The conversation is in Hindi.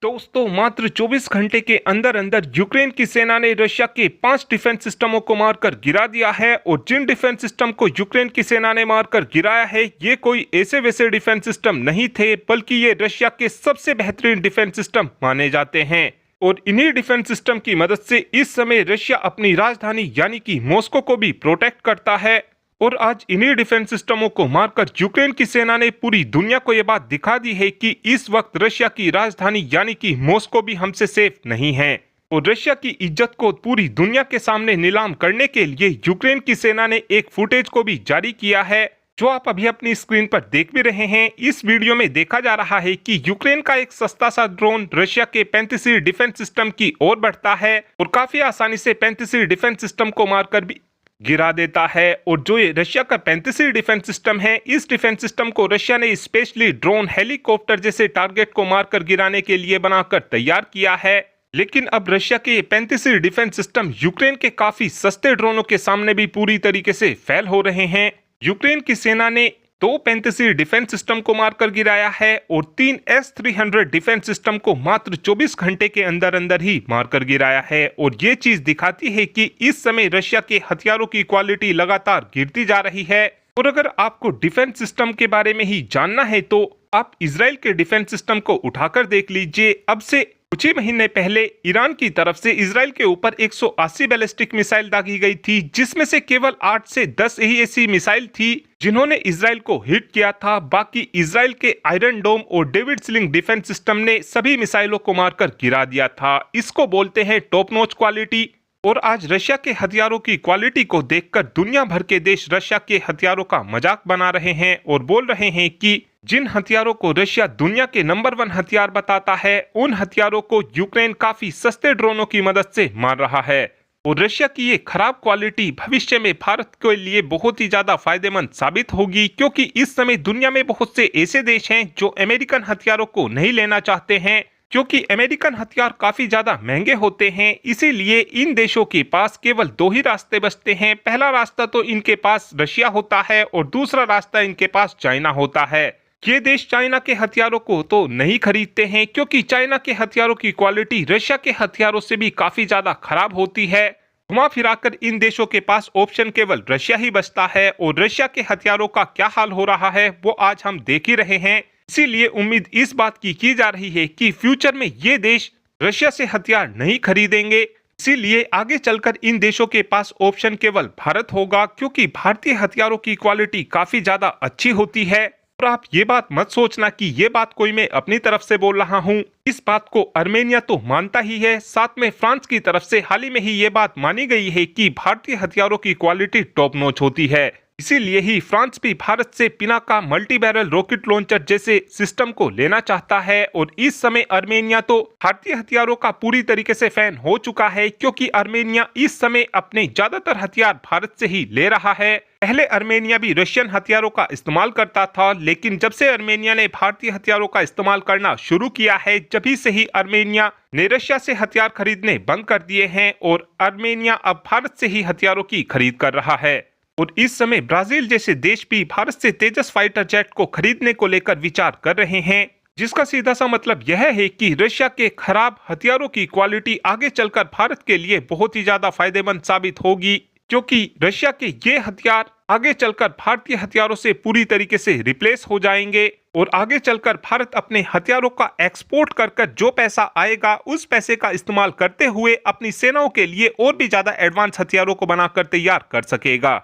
दोस्तों मात्र 24 घंटे के अंदर अंदर यूक्रेन की सेना ने रशिया के 5 डिफेंस सिस्टमों को मारकर गिरा दिया है। और जिन डिफेंस सिस्टम को यूक्रेन की सेना ने मारकर गिराया है ये कोई ऐसे वैसे डिफेंस सिस्टम नहीं थे, बल्कि ये रशिया के सबसे बेहतरीन डिफेंस सिस्टम माने जाते हैं। और इन्हीं डिफेंस सिस्टम की मदद से इस समय रशिया अपनी राजधानी यानी कि मॉस्को को भी प्रोटेक्ट करता है। और आज इन्हीं डिफेंस सिस्टमों को मारकर यूक्रेन की सेना ने पूरी दुनिया को यह बात दिखा दी है कि इस वक्त रशिया की राजधानी यानी कि मॉस्को भी हमसे सेफ नहीं है। और रशिया की इज्जत को पूरी दुनिया के सामने नीलाम करने के लिए यूक्रेन की सेना ने एक फुटेज को भी जारी किया है, जो आप अभी अपनी स्क्रीन पर देख भी रहे हैं। इस वीडियो में देखा जा रहा है कि यूक्रेन का एक सस्ता सा ड्रोन रशिया के 35 डिफेंस सिस्टम की ओर बढ़ता है और काफी आसानी से 35 डिफेंस सिस्टम को मारकर भी गिरा देता है। और जो ये रशिया का 35 डिफेंस सिस्टम है, इस डिफेंस सिस्टम को रशिया ने स्पेशली ड्रोन, हेलीकॉप्टर जैसे टारगेट को मारकर गिराने के लिए बनाकर तैयार किया है। लेकिन अब रशिया के 35 डिफेंस सिस्टम यूक्रेन के काफी सस्ते ड्रोनों के सामने भी पूरी तरीके से फेल हो रहे हैं। यूक्रेन की सेना ने 2 35 डिफेंस सिस्टम को मारकर गिराया है और 3 S-300 डिफेंस सिस्टम को मात्र 24 घंटे के अंदर अंदर ही मारकर गिराया है। और ये चीज दिखाती है कि इस समय रशिया के हथियारों की क्वालिटी लगातार गिरती जा रही है। और अगर आपको डिफेंस सिस्टम के बारे में ही जानना है तो आप इजराइल के डिफेंस सिस्टम को उठाकर देख लीजिए। अब से कुछ ही महीने पहले ईरान की तरफ से इजराइल के ऊपर 180 बैलिस्टिक मिसाइल दागी गई थी, जिसमें से केवल 8 से 10 ही ऐसी मिसाइल थी जिन्होंने इजराइल को हिट किया था। बाकी इजराइल के आयरन डोम और डेविड स्लिंग डिफेंस सिस्टम ने सभी मिसाइलों को मारकर गिरा दिया था। इसको बोलते हैं टॉप नॉच क्वालिटी। और आज रशिया के हथियारों की क्वालिटी को देखकर दुनिया भर के देश रशिया के हथियारों का मजाक बना रहे हैं और बोल रहे हैं कि जिन हथियारों को रशिया दुनिया के नंबर 1 हथियार बताता है, उन हथियारों को यूक्रेन काफी सस्ते ड्रोनों की मदद से मार रहा है। और रशिया की ये खराब क्वालिटी भविष्य में भारत के लिए बहुत ही ज्यादा फायदेमंद साबित होगी, क्योंकि इस समय दुनिया में बहुत से ऐसे देश हैं जो अमेरिकन हथियारों को नहीं लेना चाहते हैं, क्योंकि अमेरिकन हथियार काफी ज्यादा महंगे होते हैं। इसीलिए इन देशों के पास केवल 2 ही रास्ते बचते हैं। पहला रास्ता तो इनके पास रशिया होता है और दूसरा रास्ता इनके पास चाइना होता है। ये देश चाइना के हथियारों को तो नहीं खरीदते हैं, क्योंकि चाइना के हथियारों की क्वालिटी रशिया के हथियारों से भी काफी ज्यादा खराब होती है। घुमा फिराकर इन देशों के पास ऑप्शन केवल रशिया ही बचता है। और रशिया के हथियारों का क्या हाल हो रहा है वो आज हम देख ही रहे हैं। इसीलिए उम्मीद इस बात की जा रही है कि फ्यूचर में ये देश रशिया से हथियार नहीं खरीदेंगे। इसीलिए आगे चलकर इन देशों के पास ऑप्शन केवल भारत होगा, क्योंकि भारतीय हथियारों की क्वालिटी काफी ज्यादा अच्छी होती है। और आप ये बात मत सोचना कि ये बात कोई मैं अपनी तरफ से बोल रहा हूँ, इस बात को आर्मेनिया तो मानता ही है। साथ में फ्रांस की तरफ से हाल ही में ही ये बात मानी गई है कि भारतीय हथियारों की क्वालिटी टॉप नॉच होती है। इसीलिए ही फ्रांस भी भारत से Pinaka multi barrel rocket launcher जैसे सिस्टम को लेना चाहता है। और इस समय आर्मेनिया तो भारतीय हथियारों का पूरी तरीके से फैन हो चुका है, क्योंकि आर्मेनिया इस समय अपने ज्यादातर हथियार भारत से ही ले रहा है। पहले आर्मेनिया भी रशियन हथियारों का इस्तेमाल करता था, लेकिन जब से आर्मेनिया ने भारतीय हथियारों का इस्तेमाल करना शुरू किया है, जभी से ही आर्मेनिया ने रशिया से हथियार खरीदने बंद कर दिए हैं। और आर्मेनिया अब भारत से ही हथियारों की खरीद कर रहा है। और इस समय ब्राजील जैसे देश भी भारत से तेजस फाइटर जेट को खरीदने को लेकर विचार कर रहे हैं, जिसका सीधा सा मतलब यह है कि रशिया के खराब हथियारों की क्वालिटी आगे चलकर भारत के लिए बहुत ही ज्यादा फायदेमंद साबित होगी, क्योंकि रशिया के ये हथियार आगे चलकर भारतीय हथियारों से पूरी तरीके से रिप्लेस हो जाएंगे। और आगे चलकर भारत अपने हथियारों का एक्सपोर्ट कर जो पैसा आएगा, उस पैसे का इस्तेमाल करते हुए अपनी सेनाओं के लिए और भी ज्यादा एडवांस हथियारों को बनाकर तैयार कर सकेगा।